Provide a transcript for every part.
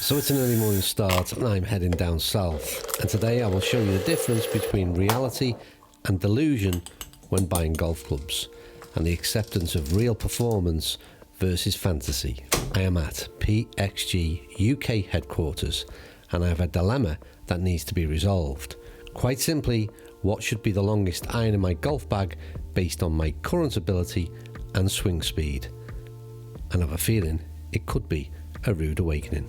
So it's an early morning start and I'm heading down south, and today I will show you the difference between reality and delusion when buying golf clubs, and the acceptance of real performance versus fantasy. I am at PXG UK headquarters and I have a dilemma that needs to be resolved. Quite simply, what should be the longest iron in my golf bag based on my current ability and swing speed? And I have a feeling it could be a rude awakening.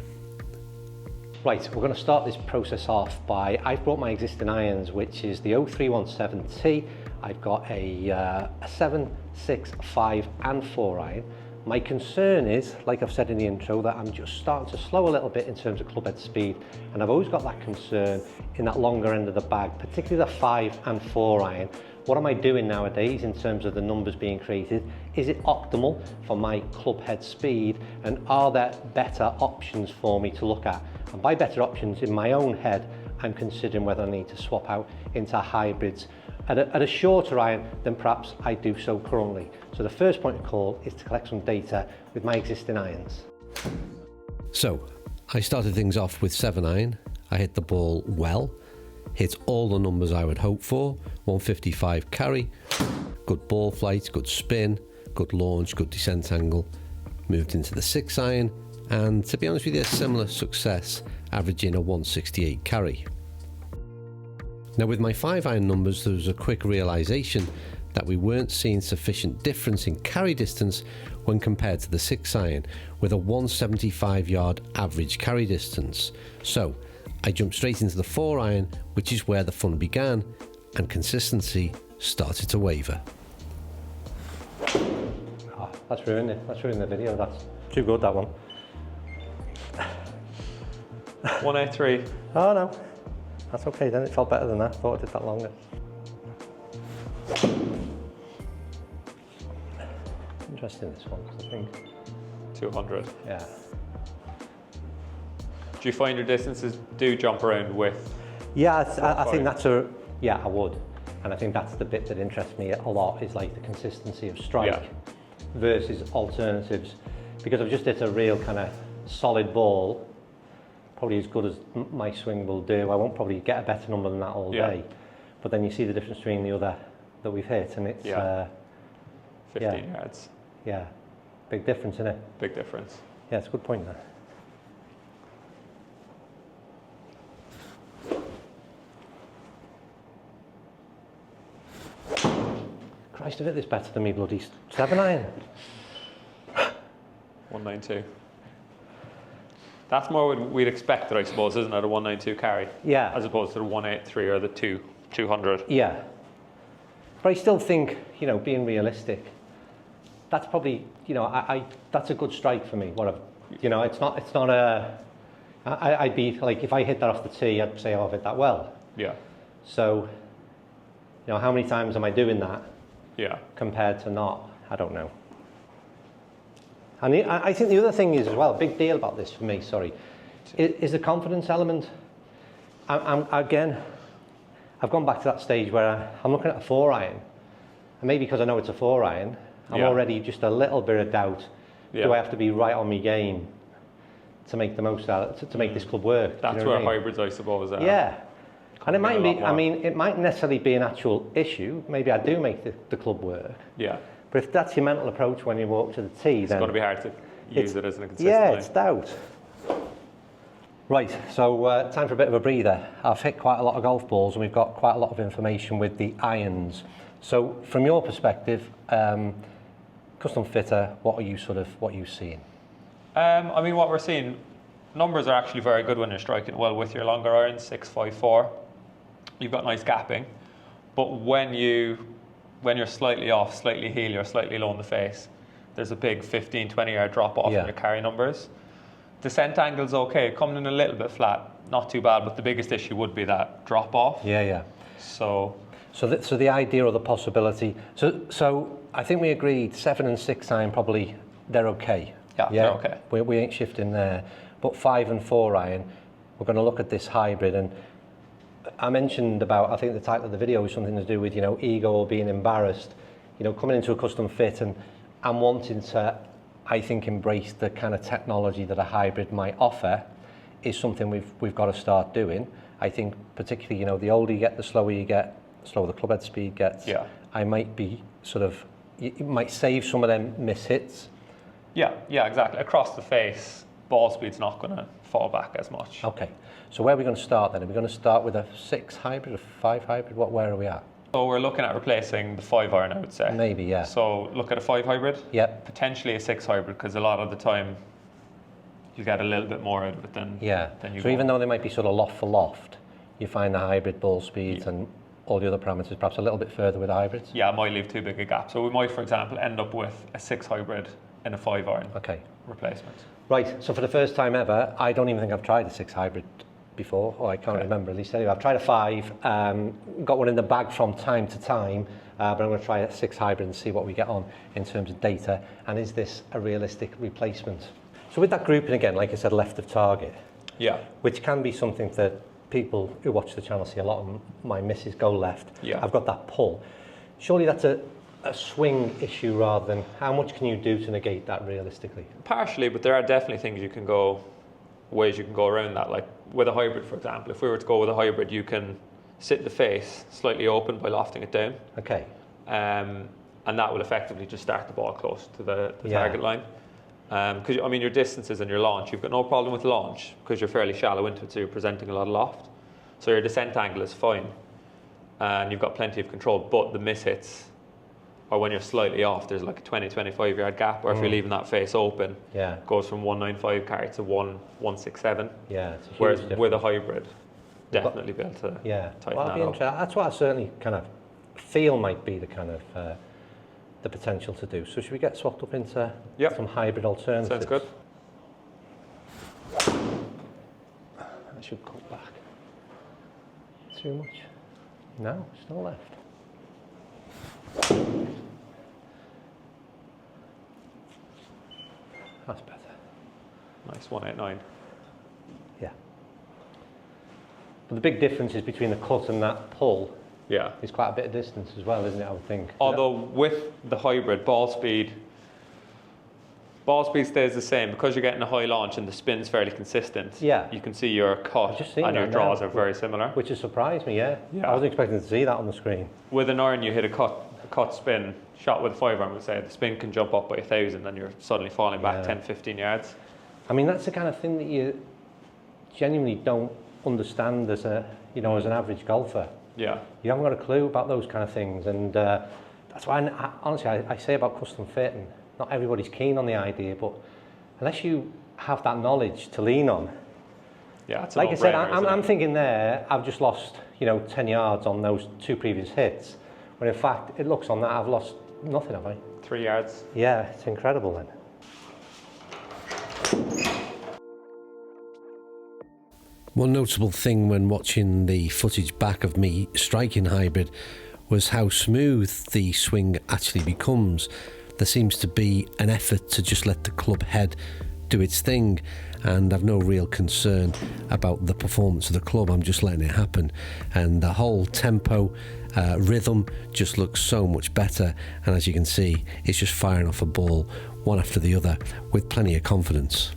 Right, we're going to start this process off by, I've brought my existing irons, which is the 0317T. I've got a 7, 6, 5 and 4 iron. My concern is, like I've said in the intro, that I'm just starting to slow a little bit in terms of club head speed, and I've always got that concern in that longer end of the bag, particularly the 5 and 4 iron. What am I doing nowadays in terms of the numbers being created? Is it optimal for my club head speed, and are there better options for me to look at? And by better options, in my own head, I'm considering whether I need to swap out into hybrids at a shorter iron than perhaps I do so currently. So the first point of call is to collect some data with my existing irons. So I started things off with 7 iron. I hit the ball well, hit all the numbers I would hope for, 155 carry, good ball flight, good spin, good launch, good descent angle. Moved into the 6 iron, and to be honest with you, a similar success, averaging a 168 carry. Now with my 5 iron numbers, there was a quick realisation that we weren't seeing sufficient difference in carry distance when compared to the 6 iron, with a 175 yard average carry distance. So I jumped straight into the 4 iron, which is where the fun began, and consistency started to waver. Oh, that's ruined it. That's ruined the video. That's too good, that one. 183. Oh no, that's okay then. It felt better than that. I thought it did that longer. Interesting, this one, I think. 200. Yeah. Do you find your distances do jump around with? Yeah, I think that's yeah, I would. And I think that's the bit that interests me a lot, is like the consistency of strike versus alternatives. Because I've just hit a real kind of solid ball, probably as good as my swing will do. I won't probably get a better number than that all day. But then you see the difference between the other that we've hit, and it's 15 yards. Yeah, big difference, isn't it? Big difference. Yeah, it's a good point there. Christ, I've hit this better than me bloody 7 iron. 192. That's more what we'd expect, I suppose, isn't it? A 192 carry. Yeah. As opposed to the 183 or the 200. Yeah. But I still think, you know, being realistic, that's probably, you know, that's a good strike for me. What I've, you know, it's not a, I'd be like, if I hit that off the tee, I'd say, oh, I've hit that well. Yeah. So, you know, how many times am I doing that? Yeah. Compared to not? I don't know. And I think the other thing is as well, a big deal about this for me, is the confidence element. Again, I've gone back to that stage where I'm looking at a 4 iron, and maybe because I know it's a 4 iron, I'm already just a little bit of doubt. Do I have to be right on my game to make the most out, to make this club work? That's you know where what I mean? hybrids, I suppose, are. Yeah. And it might be, I mean, it might necessarily be an actual issue. Maybe I do make the club work. Yeah. But if that's your mental approach when you walk to the tee, it's then going to be hard to use it as an consistent. Yeah, it's doubt. Right, so time for a bit of a breather. I've hit quite a lot of golf balls, and we've got quite a lot of information with the irons. So from your perspective, custom fitter, what are you seeing? I mean, what we're seeing, numbers are actually very good when you're striking well with your longer irons, 6.54. You've got nice gapping, but when you're slightly off, slightly heel, or slightly low in the face, there's a big 15, 20 yard drop off in your carry numbers. Descent angle's okay, coming in a little bit flat, not too bad, but the biggest issue would be that drop off. Yeah. So the idea or the possibility. So I think we agreed 7 and 6 iron probably they're okay. Yeah, they're okay. We ain't shifting there. But 5 and 4 iron, we're going to look at this hybrid. And I mentioned about, I think the title of the video was something to do with, you know, ego or being embarrassed. You know, coming into a custom fit and wanting to, I think, embrace the kind of technology that a hybrid might offer is something we've got to start doing. I think particularly, you know, the older you get, the slower you get, the slower the club head speed gets. Yeah. I might be sort of, it might save some of them miss hits. Yeah, exactly. Across the face, ball speed's not going to fall back as much. Okay, so where are we going to start then? Are we going to start with a 6 hybrid, a 5 hybrid? Where are we at? So we're looking at replacing the 5 iron, I would say. Maybe, yeah. So look at a 5 hybrid. Yep. Potentially a 6 hybrid, because a lot of the time you get a little bit more out of it than you So even though they might be sort of loft for loft, you find the hybrid ball speeds and all the other parameters perhaps a little bit further with hybrids? Yeah, it might leave too big a gap. So we might, for example, end up with a 6 hybrid in a 5 iron replacement. Right, so for the first time ever, I don't even think I've tried a 6 hybrid before, or I can't remember at least. Anyway, I've tried a 5, got one in the bag from time to time, but I'm going to try a 6 hybrid and see what we get on in terms of data, and is this a realistic replacement? So with that grouping again, like I said, left of target, which can be something that people who watch the channel see a lot of my misses go left. I've got that pull. Surely that's a swing issue rather than how much can you do to negate that realistically? Partially, but there are definitely ways you can go around that. Like with a hybrid, for example, if we were to go with a hybrid, you can sit the face slightly open by lofting it down. Okay. And that will effectively just start the ball close to the target line. Because I mean, your distances and your launch, you've got no problem with launch because you're fairly shallow into it, so you're presenting a lot of loft. So your descent angle is fine, and you've got plenty of control. But the miss hits, or when you're slightly off, there's like a 20-25 yard gap. Or if you're leaving that face open, it goes from 195 carry to 167. Yeah, it's a huge whereas difference. With a hybrid, definitely be able to tighten that up. That's what I certainly kind of feel might be the kind of the potential to do. So should we get swapped up into some hybrid alternatives? Sounds good. I should cut back. Too much? No, still left. That's better. Nice, 189. Yeah. But the big difference is between the cut and that pull. It's quite a bit of distance as well, isn't it, I would think? Although with the hybrid, ball speed stays the same because you're getting a high launch and the spin's fairly consistent. You can see your cut and your draws are very similar. Which has surprised me, I wasn't expecting to see that on the screen. With an iron, you hit a cut spin, shot with a 5 iron, would say the spin can jump up by 1,000 and you're suddenly falling back 10-15 yards. I mean, that's the kind of thing that you genuinely don't understand as a, as an average golfer. You haven't got a clue about those kind of things, and that's why, honestly, I say about custom fitting, not everybody's keen on the idea, but unless you have that knowledge to lean on, it's like I said, I'm thinking there, I've just lost, 10 yards on those 2 previous hits, when in fact, it looks on that I've lost nothing, have I? 3 yards. Yeah, it's incredible then. One notable thing when watching the footage back of me striking hybrid was how smooth the swing actually becomes. There seems to be an effort to just let the club head do its thing, and I've no real concern about the performance of the club. I'm just letting it happen, and the whole tempo, rhythm just looks so much better, and as you can see, it's just firing off a ball one after the other with plenty of confidence.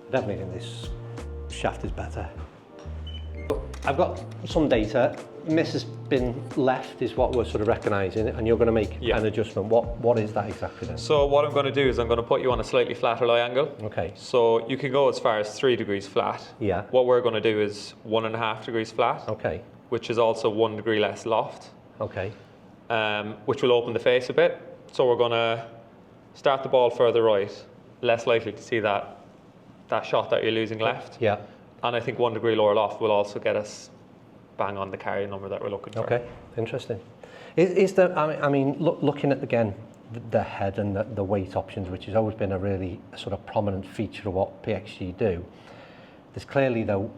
I definitely think this shaft is better. I've got some data. Miss has been left is what we're sort of recognising, and you're going to make an adjustment. What is that exactly then? So what I'm going to do is I'm going to put you on a slightly flatter lie angle. Okay. So you can go as far as 3 degrees flat. Yeah. What we're going to do is 1.5 degrees flat. Okay. Which is also 1 degree less loft. Okay. Which will open the face a bit. So we're going to start the ball further right, less likely to see that shot that you're losing left. Yeah. And I think 1 degree lower loft will also get us bang on the carry number that we're looking for. Okay, interesting. Is there, I mean, looking at, again, the head and the weight options, which has always been a really sort of prominent feature of what PXG do, there's clearly, though,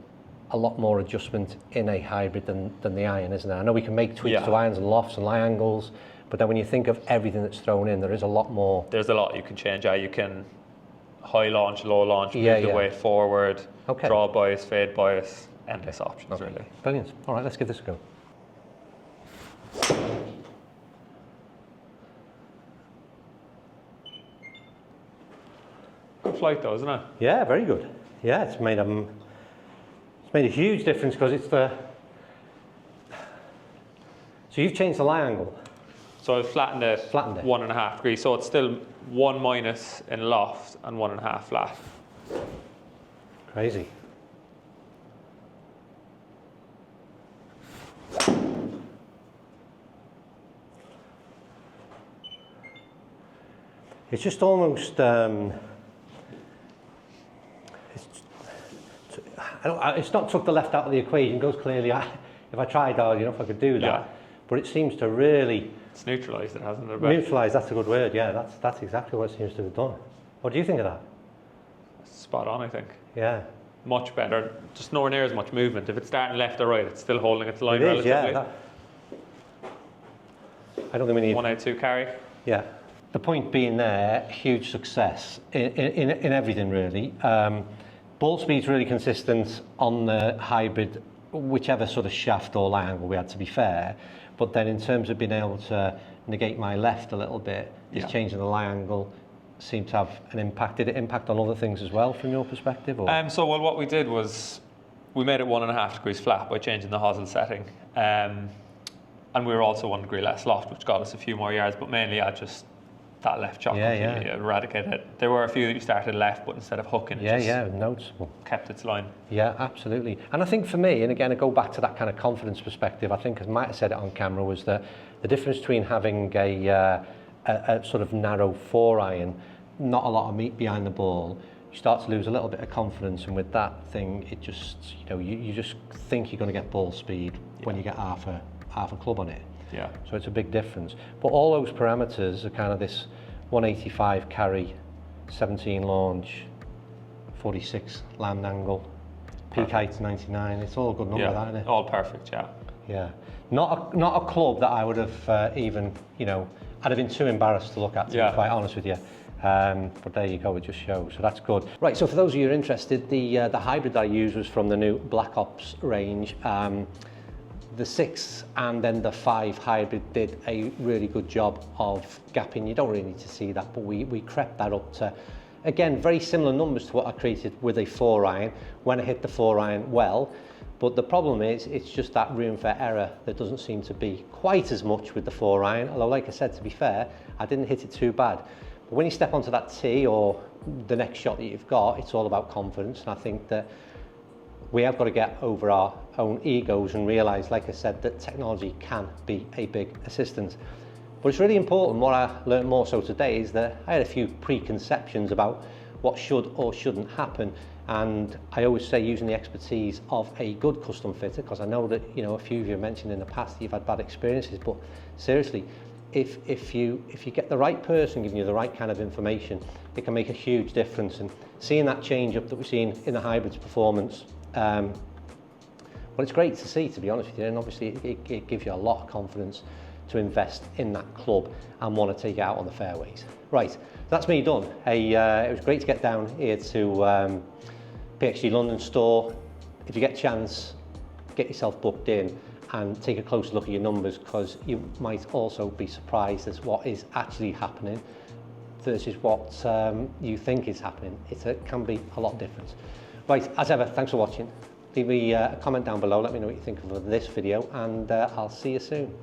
a lot more adjustment in a hybrid than the iron, isn't there? I know we can make tweaks to irons and lofts and lie angles, but then when you think of everything that's thrown in, there is a lot more. There's a lot you can change. You can high launch, low launch, move the weight forward, draw bias, fade bias. endless options really. Brilliant. All right, let's give this a go. Good flight though, isn't it? Yeah, very good. Yeah, it's made a huge difference because it's the. So you've changed the lie angle. So I've flattened it, Flattened it. 1.5 degrees. So it's still 1 minus in loft and 1.5 flat. Crazy. It's just almost. It's not took the left out of the equation. It goes clearly. If I tried hard enough, I could do that. Yeah. But it seems to really It's neutralised it, hasn't it? neutralise. That's a good word. Yeah, that's exactly what it seems to have done. What do you think of that? Spot on, I think. Yeah. Much better. Just nowhere near as much movement. If it's starting left or right, it's still holding its line It is. relatively. Yeah. I don't think we need. 182 carry. Yeah. The point being there, huge success in everything really. Ball speed's really consistent on the hybrid, whichever sort of shaft or lie angle we had, to be fair. But then in terms of being able to negate my left a little bit, this changing the lie angle seemed to have an impact. Did it impact on other things as well from your perspective? Or? Well, what we did was we made it 1.5 degrees flat by changing the hosel setting. And we were also 1 degree less loft, which got us a few more yards, but mainly I just that left shot completely eradicated it. There were a few that you started left, but instead of hooking, it just noticeable. kept its line. Yeah, absolutely. And I think for me, and again, I go back to that kind of confidence perspective, I think I might have said it on camera, was that the difference between having a sort of narrow 4-iron, not a lot of meat behind the ball, you start to lose a little bit of confidence, and with that thing, it just, you just think you're going to get ball speed when you get half a club on it. Yeah. So it's a big difference. But all those parameters are kind of this 185 carry, 17 launch, 46 land angle, peak height 99. It's all a good number, that, isn't it? All perfect, yeah. Yeah. Not a club that I would have even, I'd have been too embarrassed to look at, to be quite honest with you. But there you go, it just shows, so that's good. Right, so for those of you who are interested, the hybrid I used was from the new Black Ops range. The 6 and then the 5 hybrid did a really good job of gapping. You don't really need to see that, but we crept that up to, again, very similar numbers to what I created with a 4-iron when I hit the 4-iron well. But the problem is, it's just that room for error that doesn't seem to be quite as much with the 4-iron. Although, like I said, to be fair, I didn't hit it too bad. But when you step onto that tee or the next shot that you've got, it's all about confidence. And I think that we have got to get over our own egos and realise, like I said, that technology can be a big assistance. But it's really important. What I learned more so today is that I had a few preconceptions about what should or shouldn't happen. And I always say, using the expertise of a good custom fitter, because I know that a few of you have mentioned in the past that you've had bad experiences, but seriously, if you get the right person giving you the right kind of information, it can make a huge difference. And seeing that change up that we've seen in the hybrid's performance, well, it's great to see, to be honest with you, and obviously it gives you a lot of confidence to invest in that club and want to take it out on the fairways. Right, that's me done. It was great to get down here to PXG London store. If you get a chance, get yourself booked in and take a closer look at your numbers, because you might also be surprised as what is actually happening versus what you think is happening. It can be a lot different. Right, as ever, thanks for watching. Leave me a comment down below, let me know what you think of this video, and I'll see you soon.